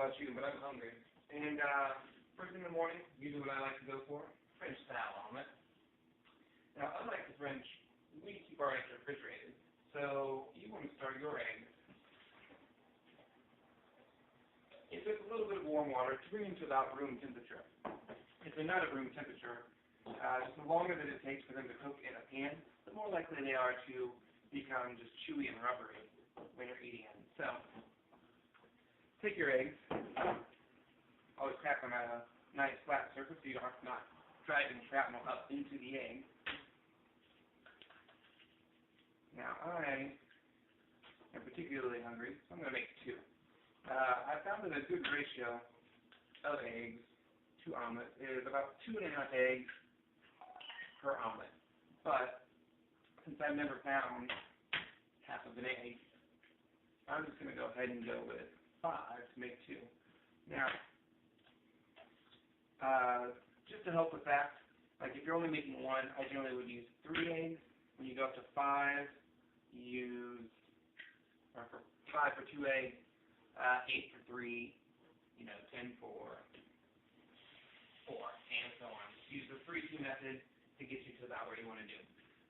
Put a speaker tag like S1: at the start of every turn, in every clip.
S1: about you, but I'm hungry. And first thing in the morning, usually what I like to go for, French style omelet. Now, unlike the French, we keep our eggs refrigerated. So you want to start your eggs in just a little bit of warm water to bring them to about room temperature. If they're not at room temperature, just the longer that it takes for them to cook in a pan, the more likely they are to become just chewy and rubbery when you're eating them. So take your eggs, always crack them at a nice flat surface so you don't have to not driving shrapnel up into the egg. Now I am particularly hungry, so I'm going to make two. I found that a good ratio of eggs to omelets is about 2.5 eggs per omelet. But since I've never found half of an egg, I'm just going to go ahead and go with 5 to make two. Now, just to help with that, like if you're only making one, I generally would use 3 eggs. When you go up to 5, use, or for 5 for 2 eggs, 8 for 3, 10 for 4, and so on. Use the 3-2 method to get you to about where you want to do.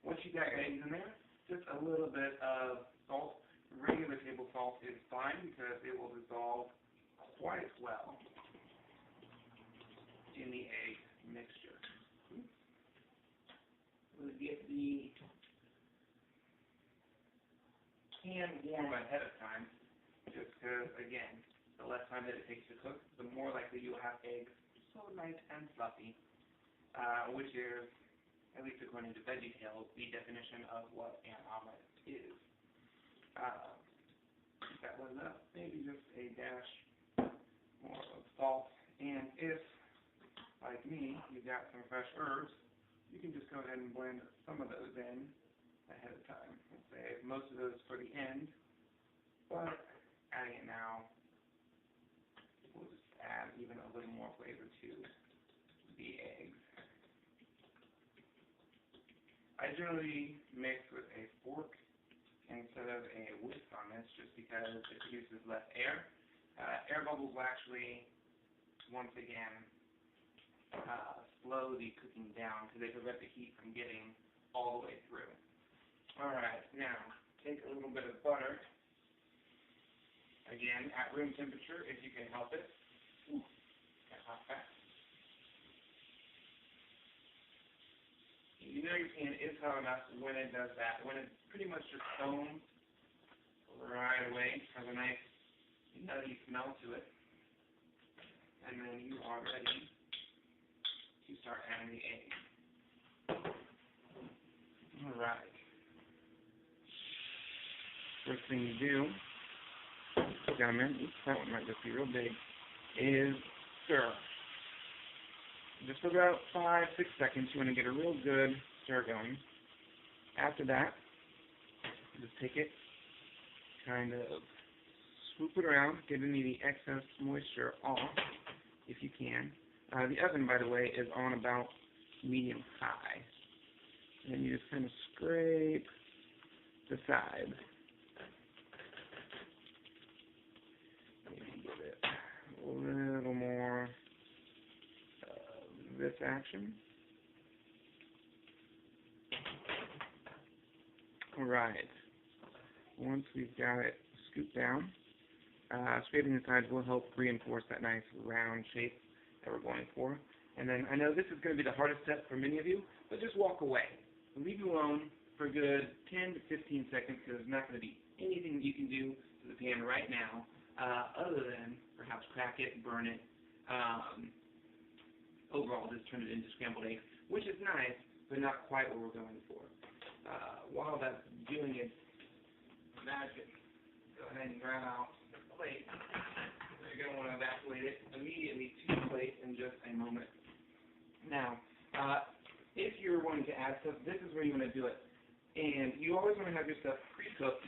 S1: Once you've got your eggs in there, just a little bit of salt. Regular table salt is fine because it will dissolve quite well in the egg mixture. We'll get the pan warm ahead of time, just because, again, the less time that it takes to cook, the more likely you'll have eggs so nice and fluffy, which is, at least according to VeggieTales, the definition of what an omelet is. That was enough. Maybe just a dash more of salt. And if, like me, you've got some fresh herbs, you can just go ahead and blend some of those in ahead of time. We'll save most of those for the end, but adding it now will just add even a little more flavor to the eggs. I generally mix with a fork instead of a whisk on this just because it produces less air. Air bubbles will actually, once again, slow the cooking down because they prevent the heat from getting all the way through. Alright, now take a little bit of butter, again at room temperature if you can help it. Ooh, got hot fast. You know your pan is hot enough when it does that. When it's pretty much just foams right away, has a nice nutty smell to it. And then you are ready to start adding the eggs. Alright. First thing you do, got a minute, that one might just be real big, is stir. Just for about 5-6 seconds, you want to get a real good stir going. After that, just take it, kind of swoop it around, get any of the excess moisture off, if you can. The oven, by the way, is on about medium-high. And you just kind of scrape the side. Maybe give it a little more of this action. Alright. Once we've got it scooped down, scraping the sides will help reinforce that nice round shape that we're going for. And then I know this is going to be the hardest step for many of you, but just walk away. Leave it alone for a good 10 to 15 seconds because there's not going to be anything that you can do to the pan right now other than perhaps crack it, burn it, overall just turn it into scrambled eggs, which is nice, but not quite what we're going for. While that's doing its magic, go ahead and grab out the plate. You're going to want to evacuate it immediately to the plate in just a moment. Now, if you're wanting to add stuff, this is where you want to do it. And you always want to have your stuff pre-cooked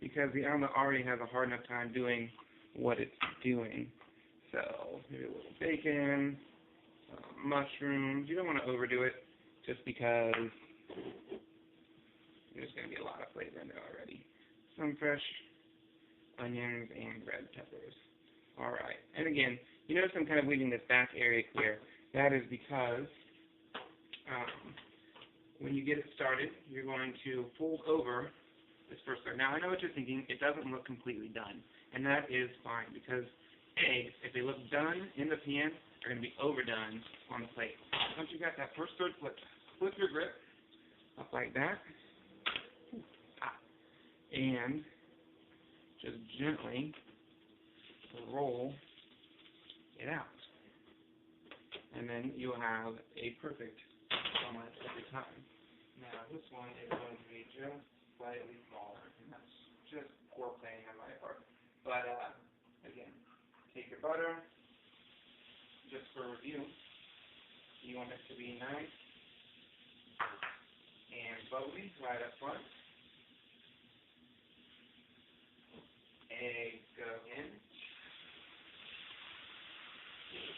S1: because the omelet already has a hard enough time doing what it's doing. So, maybe a little bacon, mushrooms. You don't want to overdo it just because there's going to be a lot of flavor in there already. Some fresh onions, and red peppers. All right. And again, you notice I'm kind of leaving this back area clear. That is because when you get it started, you're going to fold over this first layer. Now, I know what you're thinking. It doesn't look completely done, and that is fine because eggs, if they look done in the pan, are going to be overdone on the plate. Once you got that first third flip your grip up like that, and just gently roll it out. And then you'll have a perfect omelet every time. Now, this one is going to be just slightly smaller, and that's just poor planning on my part. But, again, take your butter, just for review. You want it to be nice and bubbly right up front. Eggs go in.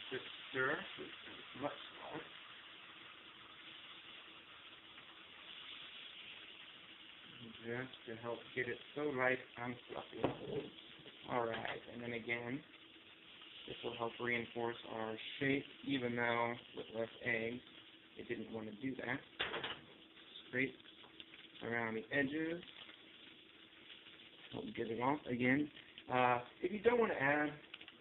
S1: Just stir, it's much smaller. Just to help get it so light and fluffy. Alright, and then again, this will help reinforce our shape, even though with less eggs, it didn't want to do that. Scrape around the edges. Help get it off again. If you don't want to add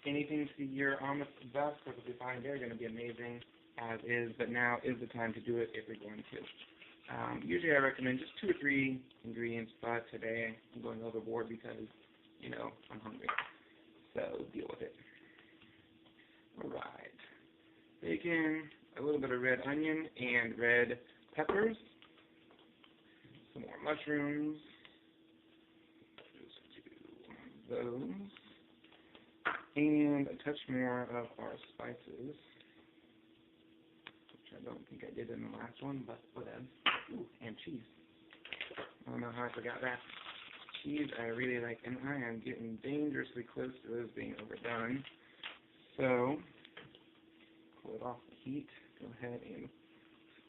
S1: anything to your omelets, that's perfectly fine. They're going to be amazing as is, but now is the time to do it if you're going to. Usually I recommend just 2 or 3 ingredients, but today I'm going overboard because, you know, I'm hungry. So deal with it. Alright. Bacon, a little bit of red onion and red peppers. Some more mushrooms. Just do those. And a touch more of our spices, which I don't think I did in the last one, but whatever. Ooh, and cheese. I don't know how I forgot that. Cheese I really like, and I am getting dangerously close to those being overdone. So, pull it off the heat. Go ahead and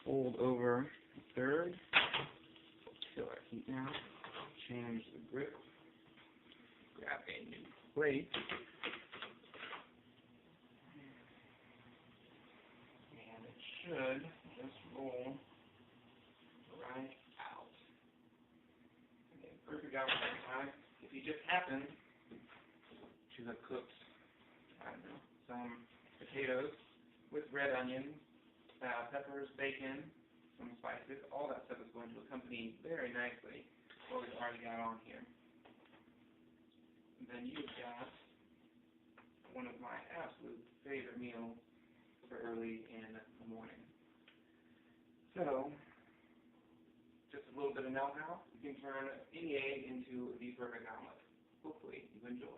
S1: fold over a third. Kill our heat now. Change the grip. Grab a new plate. And it should just roll right out. Okay, perfect out every time. If you just happen to have cooked, I don't know, some potatoes with red onions, peppers, bacon, some spices, all that stuff is going to accompany very nicely what we've already got on here. And then you've got one of my absolute favorite meals for early in the morning. So, just a little bit of know-how, you can turn any egg into the perfect omelet. Hopefully you enjoy.